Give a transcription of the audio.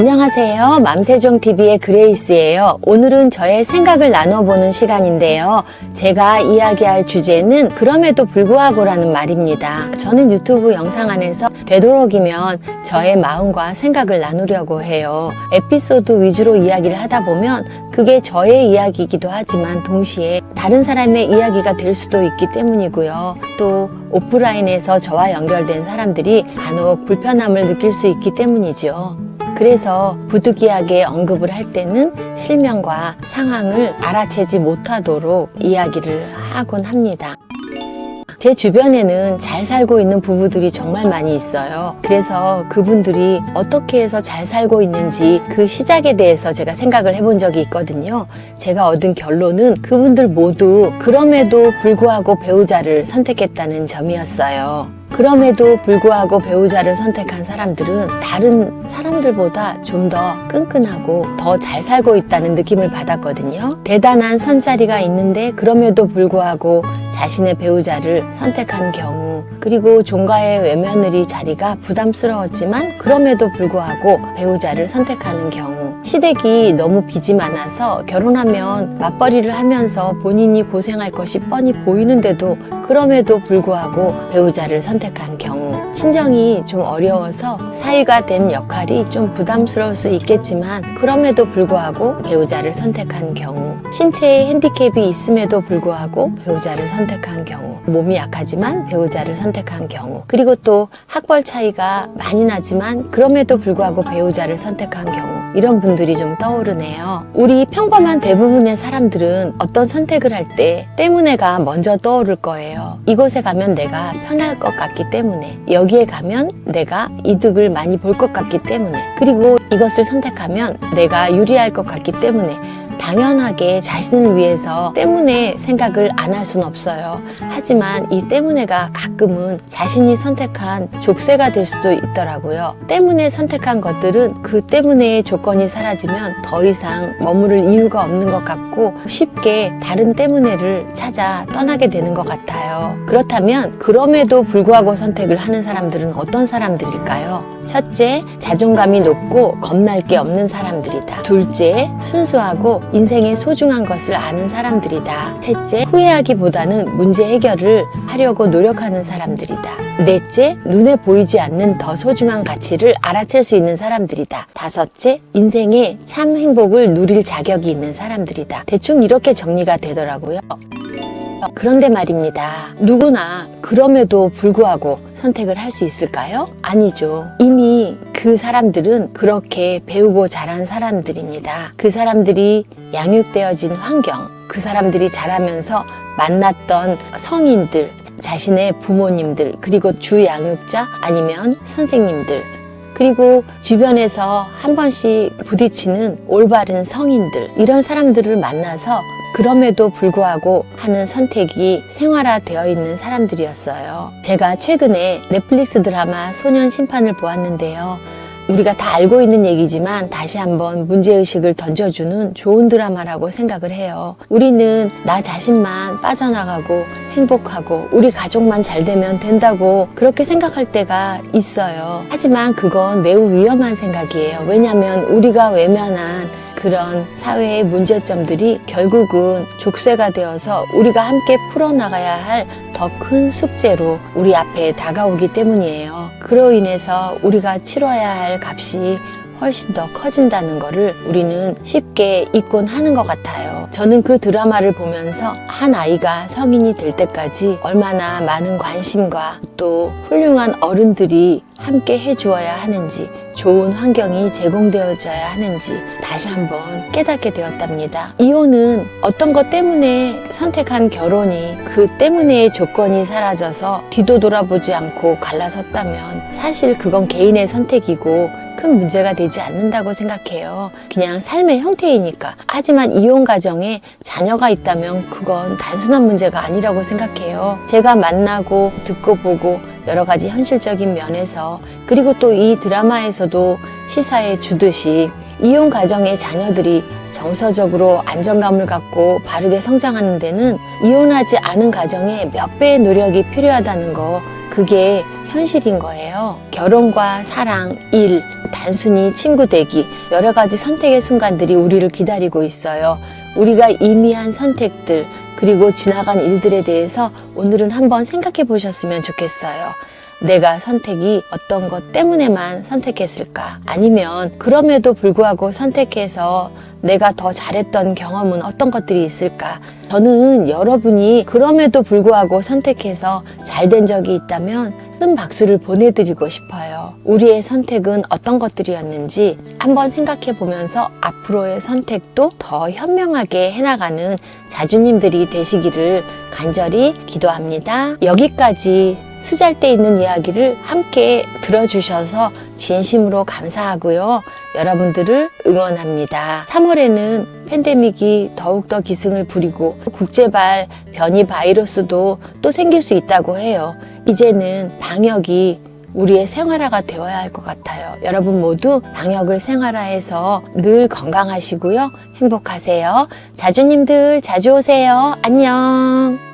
안녕하세요. 맘세종TV의 그레이스예요. 오늘은 저의 생각을 나눠보는 시간인데요. 제가 이야기할 주제는 그럼에도 불구하고라는 말입니다. 저는 유튜브 영상 안에서 되도록이면 저의 마음과 생각을 나누려고 해요. 에피소드 위주로 이야기를 하다 보면 그게 저의 이야기이기도 하지만 동시에 다른 사람의 이야기가 될 수도 있기 때문이고요. 또 오프라인에서 저와 연결된 사람들이 간혹 불편함을 느낄 수 있기 때문이죠. 그래서 부득이하게 언급을 할 때는 실명과 상황을 알아채지 못하도록 이야기를 하곤 합니다. 제 주변에는 잘 살고 있는 부부들이 정말 많이 있어요. 그래서 그분들이 어떻게 해서 잘 살고 있는지 그 시작에 대해서 제가 생각을 해본 적이 있거든요. 제가 얻은 결론은 그분들 모두 그럼에도 불구하고 배우자를 선택했다는 점이었어요. 그럼에도 불구하고 배우자를 선택한 사람들은 다른 사람들보다 좀 더 끈끈하고 더 잘 살고 있다는 느낌을 받았거든요. 대단한 선자리가 있는데 그럼에도 불구하고 자신의 배우자를 선택한 경우, 그리고 종가의 외며느리 자리가 부담스러웠지만 그럼에도 불구하고 배우자를 선택하는 경우, 시댁이 너무 빚이 많아서 결혼하면 맞벌이를 하면서 본인이 고생할 것이 뻔히 보이는데도 그럼에도 불구하고 배우자를 선택한 경우, 친정이 좀 어려워서 사위가 된 역할이 좀 부담스러울 수 있겠지만 그럼에도 불구하고 배우자를 선택한 경우, 신체에 핸디캡이 있음에도 불구하고 배우자를 선택한 경우, 몸이 약하지만 배우자를 선택한 경우, 그리고 또 학벌 차이가 많이 나지만 그럼에도 불구하고 배우자를 선택한 경우, 이런 분들이 좀 떠오르네요. 우리 평범한 대부분의 사람들은 어떤 선택을 할 때 때문에가 먼저 떠오를 거예요. 이곳에 가면 내가 편할 것 같기 때문에, 여기에 가면 내가 이득을 많이 볼 것 같기 때문에, 그리고 이것을 선택하면 내가 유리할 것 같기 때문에, 당연하게 자신을 위해서 때문에 생각을 안 할 수는 없어요. 하지만 이 때문에가 가끔은 자신이 선택한 족쇄가 될 수도 있더라고요. 때문에 선택한 것들은 그 때문에의 조건이 사라지면 더 이상 머무를 이유가 없는 것 같고 쉽게 다른 때문에를 찾아 떠나게 되는 것 같아요. 그렇다면 그럼에도 불구하고 선택을 하는 사람들은 어떤 사람들일까요? 첫째, 자존감이 높고 겁날 게 없는 사람들이다. 둘째, 순수하고 인생의 소중한 것을 아는 사람들이다. 셋째, 후회하기보다는 문제 해결을 하려고 노력하는 사람들이다. 넷째, 눈에 보이지 않는 더 소중한 가치를 알아챌 수 있는 사람들이다. 다섯째, 인생의 참 행복을 누릴 자격이 있는 사람들이다. 대충 이렇게 정리가 되더라고요. 그런데 말입니다. 누구나 그럼에도 불구하고 선택을 할 수 있을까요? 아니죠. 이미 그 사람들은 그렇게 배우고 자란 사람들입니다. 그 사람들이 양육되어진 환경, 그 사람들이 자라면서 만났던 성인들, 자신의 부모님들, 그리고 주 양육자 아니면 선생님들, 그리고 주변에서 한 번씩 부딪히는 올바른 성인들, 이런 사람들을 만나서 그럼에도 불구하고 하는 선택이 생활화되어 있는 사람들이었어요. 제가 최근에 넷플릭스 드라마 소년 심판을 보았는데요. 우리가 다 알고 있는 얘기지만 다시 한번 문제의식을 던져주는 좋은 드라마라고 생각을 해요. 우리는 나 자신만 빠져나가고 행복하고 우리 가족만 잘 되면 된다고 그렇게 생각할 때가 있어요. 하지만 그건 매우 위험한 생각이에요. 왜냐하면 우리가 외면한 그런 사회의 문제점들이 결국은 족쇄가 되어서 우리가 함께 풀어나가야 할 더 큰 숙제로 우리 앞에 다가오기 때문이에요. 그로 인해서 우리가 치러야 할 값이 훨씬 더 커진다는 거를 우리는 쉽게 잊곤 하는 것 같아요. 저는 그 드라마를 보면서 한 아이가 성인이 될 때까지 얼마나 많은 관심과 또 훌륭한 어른들이 함께 해주어야 하는지, 좋은 환경이 제공되어져야 하는지 다시 한번 깨닫게 되었답니다. 이혼은 어떤 것 때문에 선택한 결혼이 그 때문에의 조건이 사라져서 뒤도 돌아보지 않고 갈라섰다면 사실 그건 개인의 선택이고 큰 문제가 되지 않는다고 생각해요. 그냥 삶의 형태이니까. 하지만 이혼 가정에 자녀가 있다면 그건 단순한 문제가 아니라고 생각해요. 제가 만나고 듣고 보고 여러 가지 현실적인 면에서, 그리고 또 이 드라마에서도 시사해 주듯이 이혼 가정의 자녀들이 정서적으로 안정감을 갖고 바르게 성장하는 데는 이혼하지 않은 가정에 몇 배의 노력이 필요하다는 거, 그게 현실인 거예요. 결혼과 사랑, 일, 단순히 친구 되기, 여러 가지 선택의 순간들이 우리를 기다리고 있어요. 우리가 이미 한 선택들, 그리고 지나간 일들에 대해서 오늘은 한번 생각해 보셨으면 좋겠어요. 내가 선택이 어떤 것 때문에만 선택했을까? 아니면 그럼에도 불구하고 선택해서 내가 더 잘했던 경험은 어떤 것들이 있을까? 저는 여러분이 그럼에도 불구하고 선택해서 잘된 적이 있다면 큰 박수를 보내드리고 싶어요. 우리의 선택은 어떤 것들이었는지 한번 생각해 보면서 앞으로의 선택도 더 현명하게 해나가는 자주님들이 되시기를 간절히 기도합니다. 여기까지 쓰잘데 있는 이야기를 함께 들어주셔서 진심으로 감사하고요. 여러분들을 응원합니다. 3월에는 팬데믹이 더욱더 기승을 부리고 국제발 변이 바이러스도 또 생길 수 있다고 해요. 이제는 방역이 우리의 생활화가 되어야 할 것 같아요. 여러분 모두 방역을 생활화해서 늘 건강하시고요. 행복하세요. 자주님들 자주 오세요. 안녕.